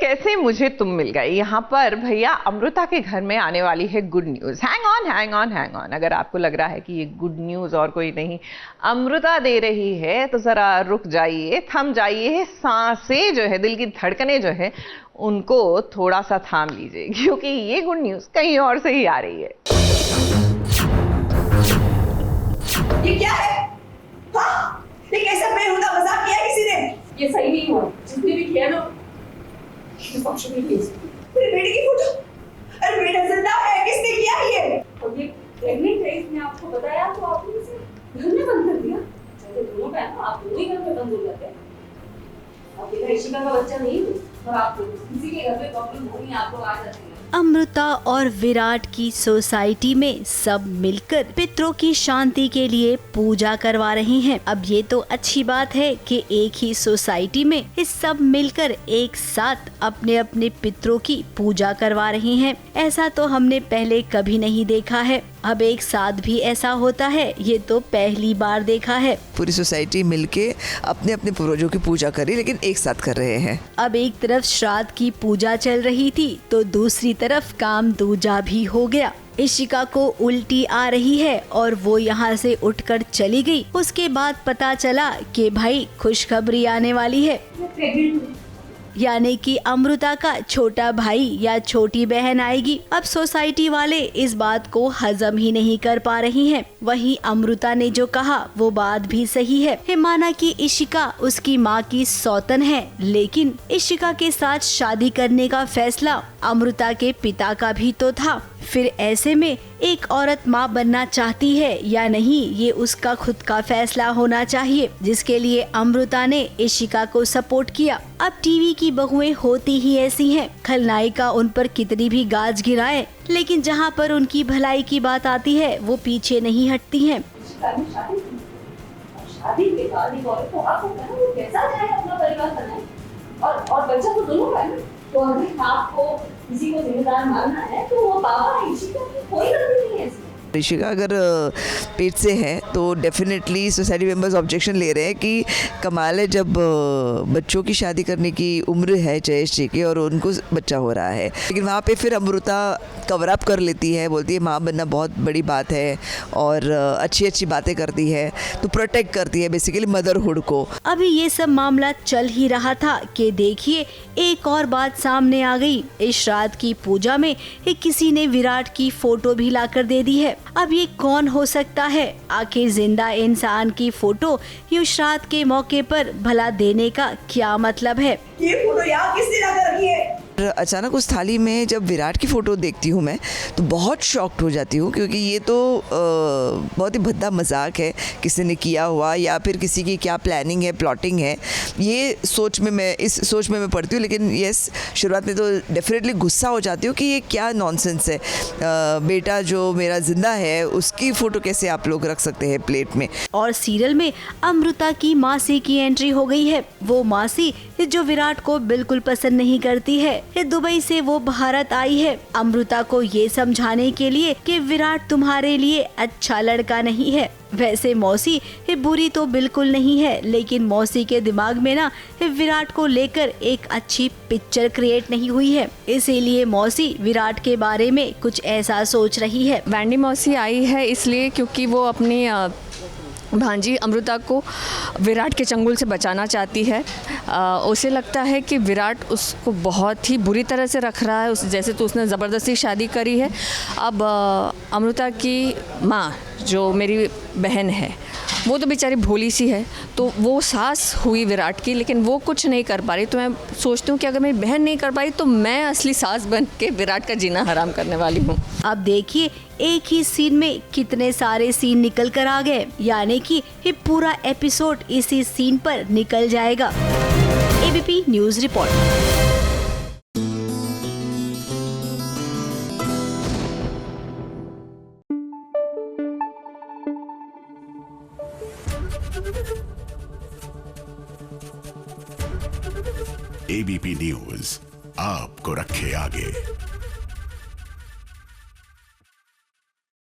कैसे मुझे तुम मिल गए। यहाँ पर भैया अमृता के घर में आने वाली है गुड न्यूज़। हैंग ऑन, अगर आपको लग रहा है कि ये गुड न्यूज़ और कोई नहीं अमृता दे रही है तो ज़रा रुक जाइए, थम जाइए, सांसें जो है, दिल की धड़कनें जो है उनको थोड़ा सा थाम लीजिए, क्योंकि ये गुड न्यूज़ कहीं और से ही आ रही है। ये क्या है? हाँ? ये कैसा बेहुदा मजाक किया किसी ने? ये सही नहीं हुआ, जिसने भी किया ना मेरी बेटी की फोटो, अरे बेटा जिंदा है, किसने किया ये? और ये प्रेग्नेंट है, इसने आपको बताया तो आपने इसे घर में बंद कर दिया। चलो दोनों बहन आप दोनों ही घर में बंद हो जाते हैं। अब देखा इशिका का बच्चा नहीं और आप किसी के घर में प्रॉब्लम होगी, आप लोग आ जाते हैं। अमृता और विराट की सोसाइटी में सब मिलकर पितरों की शांति के लिए पूजा करवा रहे हैं। अब ये तो अच्छी बात है कि एक ही सोसाइटी में इस सब मिलकर एक साथ अपने अपने पितरों की पूजा करवा रहे हैं। ऐसा तो हमने पहले कभी नहीं देखा है। अब एक साथ भी ऐसा होता है, ये तो पहली बार देखा है। पूरी सोसाइटी मिलके अपने अपने पूर्वजों की पूजा करी, लेकिन एक साथ कर रहे हैं। अब एक तरफ श्राद्ध की पूजा चल रही थी तो दूसरी तरफ काम दूजा भी हो गया। इशिका को उल्टी आ रही है और वो यहाँ से उठकर चली गई। उसके बाद पता चला कि भाई खुशखबरी आने वाली है, यानी कि अमृता का छोटा भाई या छोटी बहन आएगी। अब सोसाइटी वाले इस बात को हजम ही नहीं कर पा रही हैं। वहीं अमृता ने जो कहा वो बात भी सही है। माना कि इशिका उसकी माँ की सौतन है, लेकिन इशिका के साथ शादी करने का फैसला अमृता के पिता का भी तो था। फिर ऐसे में एक औरत माँ बनना चाहती है या नहीं, ये उसका खुद का फैसला होना चाहिए, जिसके लिए अमृता ने इशिका को सपोर्ट किया। अब टीवी की बहुएं होती ही ऐसी हैं, खलनायिका उन पर कितनी भी गाज गिराए, लेकिन जहाँ पर उनकी भलाई की बात आती है वो पीछे नहीं हटती हैं। शादी के बाद एक औरत को आपको कहना वो कैसा चाहे अपना परिवार बनाए और बच्चा तो दोनों है ना। तो अगर आपको किसी को जिम्मेदार मानना है तो वो बाबा है, इशिका की कोई गलती नहीं है इसमें। इशिका अगर पेट से है तो डेफिनेटली सोसाइटी मेंबर्स ऑब्जेक्शन ले रहे हैं कि कमाल है जब बच्चों की शादी करने की उम्र है जयेश जी की और उनको बच्चा हो रहा है। लेकिन वहाँ पे फिर अमृता कवर अप कर लेती है, बोलती है माँ बनना बहुत बड़ी बात है और अच्छी अच्छी बातें करती है, तो प्रोटेक्ट करती है बेसिकली मदरहुड को। अभी ये सब मामला चल ही रहा था कि देखिए एक और बात सामने आ गई। इस श्राद्ध की पूजा में किसी ने विराट की फोटो भी लाकर दे दी है। अब ये कौन हो सकता है? आखिर जिंदा इंसान की फोटो यूं श्राद्ध के मौके पर भला देने का क्या मतलब है? ये फोटो यहाँ किसने लाकर रखी है? अचानक उस थाली में जब विराट की फ़ोटो देखती हूँ मैं तो बहुत शॉक्ड हो जाती हूँ, क्योंकि ये तो बहुत ही भद्दा मजाक है किसी ने किया हुआ, या फिर किसी की क्या प्लानिंग है, प्लॉटिंग है, ये इस सोच में मैं पढ़ती हूँ। लेकिन यस, शुरुआत में तो डेफिनेटली गुस्सा हो जाती हूँ कि ये क्या नॉनसेंस है। बेटा जो मेरा जिंदा है उसकी फ़ोटो कैसे आप लोग रख सकते हैं प्लेट में। और सीरियल में अमृता की मासी की एंट्री हो गई है। वो मासी जो विराट को बिल्कुल पसंद नहीं करती है। दुबई से वो भारत आई है अमृता को ये समझाने के लिए कि विराट तुम्हारे लिए अच्छा लड़का नहीं है। वैसे मौसी बुरी तो बिल्कुल नहीं है, लेकिन मौसी के दिमाग में ना विराट को लेकर एक अच्छी पिक्चर क्रिएट नहीं हुई है, इसीलिए मौसी विराट के बारे में कुछ ऐसा सोच रही है। वैंडी मौसी आई है इसलिए क्योंकि वो अपनी भांजी अमृता को विराट के चंगुल से बचाना चाहती है। उसे लगता है कि विराट उसको बहुत ही बुरी तरह से रख रहा है, जैसे तो उसने ज़बरदस्ती शादी करी है। अब अमृता की माँ जो मेरी बहन है वो तो बेचारी भोली सी है, तो वो सास हुई विराट की, लेकिन वो कुछ नहीं कर पा रही। तो मैं सोचती हूँ कि अगर मेरी बहन नहीं कर पाई तो मैं असली सास बन के विराट का जीना हराम करने वाली हूँ। अब देखिए एक ही सीन में कितने सारे सीन निकल कर आ गए, यानी कि ये पूरा एपिसोड इसी सीन पर निकल जाएगा। ABP news report. ABP news आपको रखे आगे।